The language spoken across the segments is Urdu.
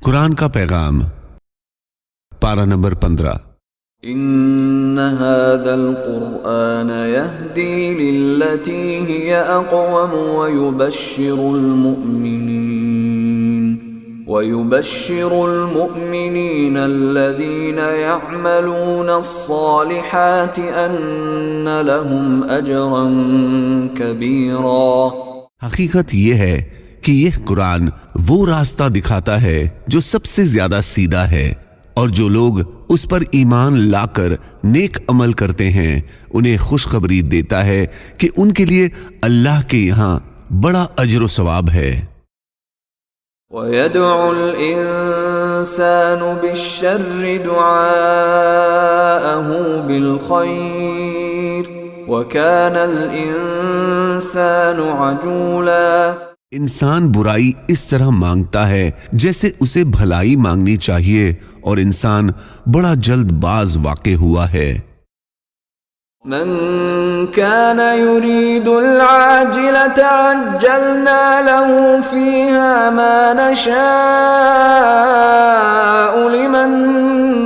قرآن کا پیغام، پارہ نمبر 15۔ ان هذا القرآن يهدي للتي هي اقوم ويبشر المؤمنين الذين يعملون الصالحات ان لهم اجرا كبيرا۔ حقیقت یہ ہے کہ یہ قرآن وہ راستہ دکھاتا ہے جو سب سے زیادہ سیدھا ہے، اور جو لوگ اس پر ایمان لا کر نیک عمل کرتے ہیں انہیں خوشخبری دیتا ہے کہ ان کے لیے اللہ کے یہاں بڑا اجر و ثواب ہے۔ وَيَدْعُ الْإِنسَانُ بِالشَّرِّ دُعَاءَهُ بِالْخَيْرِ وَكَانَ الْإِنسَانُ عَجُولًا۔ انسان برائی اس طرح مانگتا ہے جیسے اسے بھلائی مانگنی چاہیے، اور انسان بڑا جلد باز واقع ہوا ہے۔ من كان يريد العاجلة عجلنا له فيها ما نشاء لمن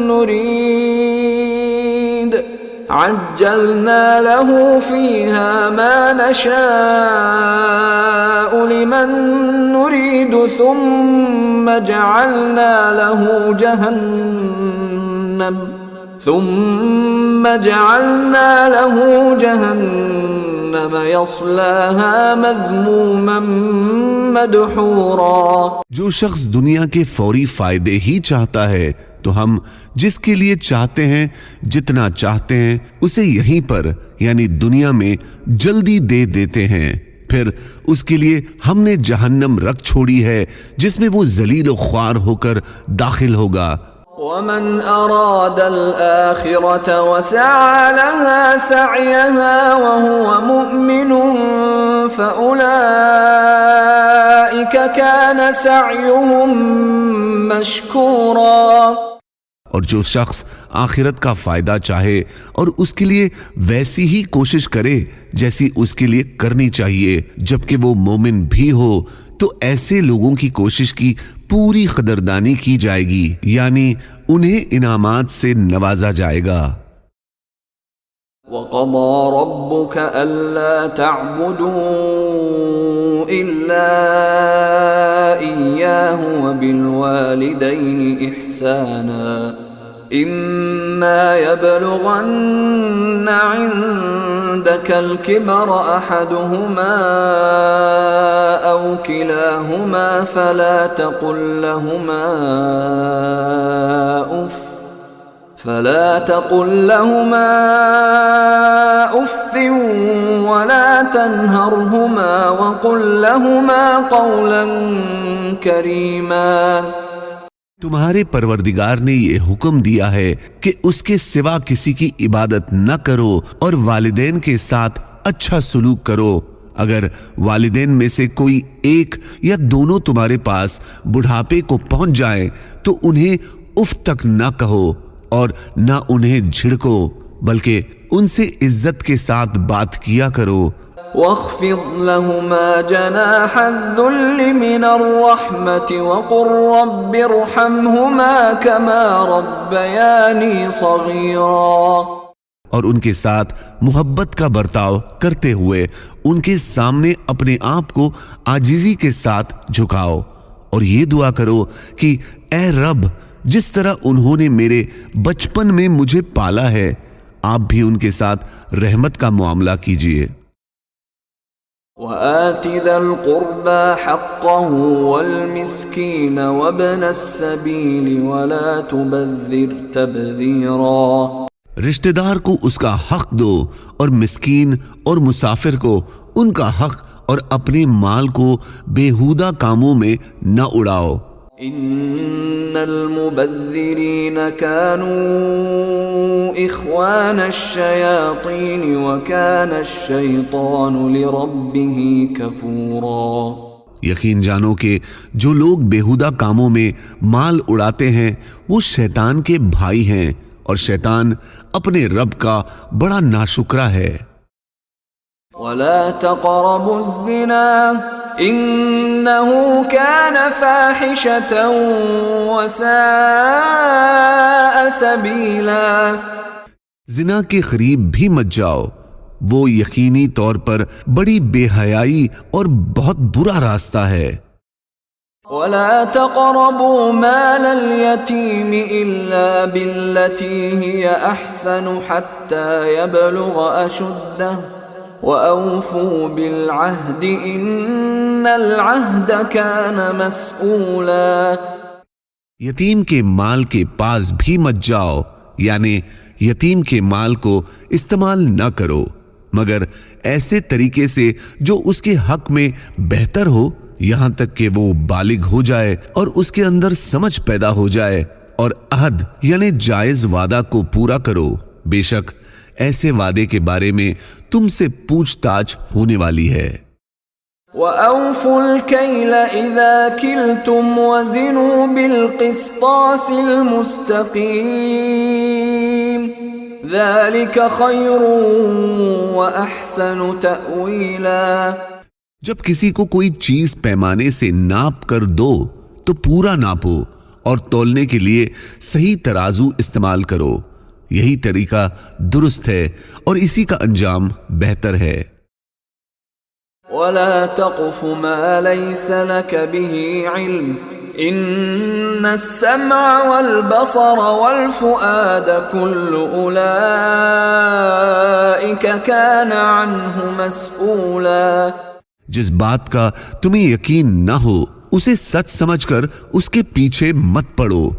نريد عجلنا له فيها ما نشاء لمن نريد ثم جعلنا له جهنم يصلاها مذموما مدحورا۔ جو شخص دنیا کے فوری فائدے ہی چاہتا ہے تو ہم جس کے لیے چاہتے ہیں جتنا چاہتے ہیں اسے یہیں پر یعنی دنیا میں جلدی دے دیتے ہیں، پھر اس کے لیے ہم نے جہنم رکھ چھوڑی ہے جس میں وہ ذلیل و خوار ہو کر داخل ہوگا۔ ومن اراد الآخرة وسعى لها سعيها وهو مؤمن فأولئك كان سعيهم مشكورا۔ اور جو شخص آخرت کا فائدہ چاہے اور اس کے لیے ویسی ہی کوشش کرے جیسی اس کے لیے کرنی چاہیے جبکہ وہ مومن بھی ہو، تو ایسے لوگوں کی کوشش کی پوری قدردانی کی جائے گی، یعنی انہیں انعامات سے نوازا جائے گا۔ وَقَضَى رَبُّكَ أَلَّا تَعْبُدُوا إِلَّا إِيَّاهُ وَبِالْوَالِدَيْنِ إِحْسَانًا إِمَّا يَبْلُغَنَّ عِندَكَ الْكِبَرَ أَحَدُهُمَا أَوْ كِلَاهُمَا فَلَا تَقُل لهما أف ولا تنهرهما وقل لهما قولا كريما۔ تمہارے پروردگار نے یہ حکم دیا ہے کہ اس کے سوا کسی کی عبادت نہ کرو اور والدین کے ساتھ اچھا سلوک کرو۔ اگر والدین میں سے کوئی ایک یا دونوں تمہارے پاس بڑھاپے کو پہنچ جائیں تو انہیں اف تک نہ کہو اور نہ انہیں جھڑکو، بلکہ ان سے عزت کے ساتھ بات کیا کرو۔ وَاخْفِضْ لَهُمَا جَنَاحَ الذُّلِّ مِنَ الرَّحْمَةِ وَقُلْ رَبِّ ارْحَمْهُمَا كَمَا رَبَّيَانِي صَغِيرًا۔ اور ان کے ساتھ محبت کا برتاؤ کرتے ہوئے ان کے سامنے اپنے آپ کو عاجزی کے ساتھ جھکاؤ، اور یہ دعا کرو کہ اے رب، جس طرح انہوں نے میرے بچپن میں مجھے پالا ہے، آپ بھی ان کے ساتھ رحمت کا معاملہ کیجیے۔ وَآتِ ذَا الْقُرْبَى حَقَّهُ وَالْمِسْكِينَ وَابْنَ السَّبِيلِ وَلَا تُبَذِّرْ تَبْذِيرًا۔ رشتہ دار کو اس کا حق دو اور مسکین اور مسافر کو ان کا حق، اور اپنے مال کو بیہودہ کاموں میں نہ اڑاؤ۔ ان المبذرین كانوا اخوان الشیاطین وکان الشیطان لربه کفورا۔ یقین جانو کہ جو لوگ بیہودہ کاموں میں مال اڑاتے ہیں وہ شیطان کے بھائی ہیں، اور شیطان اپنے رب کا بڑا ناشکرا ہے۔ ولا تقربوا الزنا إنه كان فاحشة وساء سبيلا. زنا کے قریب بھی مت جاؤ، وہ یقینی طور پر بڑی بے حیائی اور بہت برا راستہ ہے۔ ولا تقربوا مال اليتيم إلا بالتي هي أحسن حتى يبلغ أشده وأوفوا بالعهد إن العهد كان مسؤولا۔ یتیم کے مال کے پاس بھی مت جاؤ، یعنی یتیم کے مال کو استعمال نہ کرو مگر ایسے طریقے سے جو اس کے حق میں بہتر ہو، یہاں تک کہ وہ بالغ ہو جائے اور اس کے اندر سمجھ پیدا ہو جائے، اور عہد یعنی جائز وعدہ کو پورا کرو، بے شک ایسے وعدے کے بارے میں تم سے پوچھ تاچھ ہونے والی ہے۔ وَأَوْفُوا الْكَيْلَ إِذَا كِلْتُمْ وَزِنُوا بِالْقِسْطَاسِ الْمُسْتَقِيمِ ذَلِكَ خَيْرٌ وَأَحْسَنُ تَأْوِيلًا۔ جب کسی کو کوئی چیز پیمانے سے ناپ کر دو تو پورا ناپو اور تولنے کے لیے صحیح ترازو استعمال کرو، یہی طریقہ درست ہے اور اسی کا انجام بہتر ہے۔ وَلَا تَقْفُ مَا لَيْسَ لَكَ بِهِ عِلْمٌ إِنَّ السَّمْعَ وَالْبَصَرَ وَالْفُؤَادَ كُلُّ أُولَئِكَ كَانَ عَنْهُ مسؤولا۔ جس بات کا تمہیں یقین نہ ہو اسے سچ سمجھ کر اس کے پیچھے مت پڑو،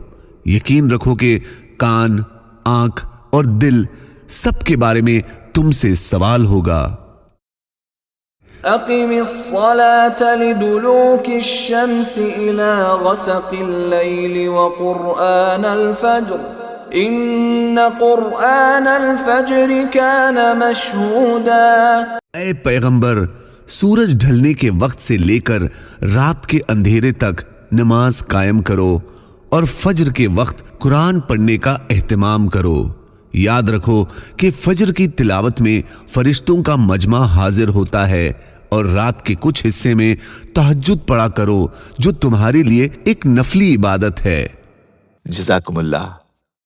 یقین رکھو کہ کان، آنکھ اور دل سب کے بارے میں تم سے سوال ہوگا۔ أقم الصلاة لدلوك الشمس إلى غسق الليل وقرآن الفجر إن قرآن الفجر كان مشهودا۔ اے پیغمبر، سورج ڈھلنے کے وقت سے لے کر رات کے اندھیرے تک نماز قائم کرو اور فجر کے وقت قرآن پڑھنے کا اہتمام کرو۔ یاد رکھو کہ فجر کی تلاوت میں فرشتوں کا مجمع حاضر ہوتا ہے، اور رات کے کچھ حصے میں تہجد پڑھا کرو جو تمہارے لیے ایک نفلی عبادت ہے۔ جزاکم اللہ۔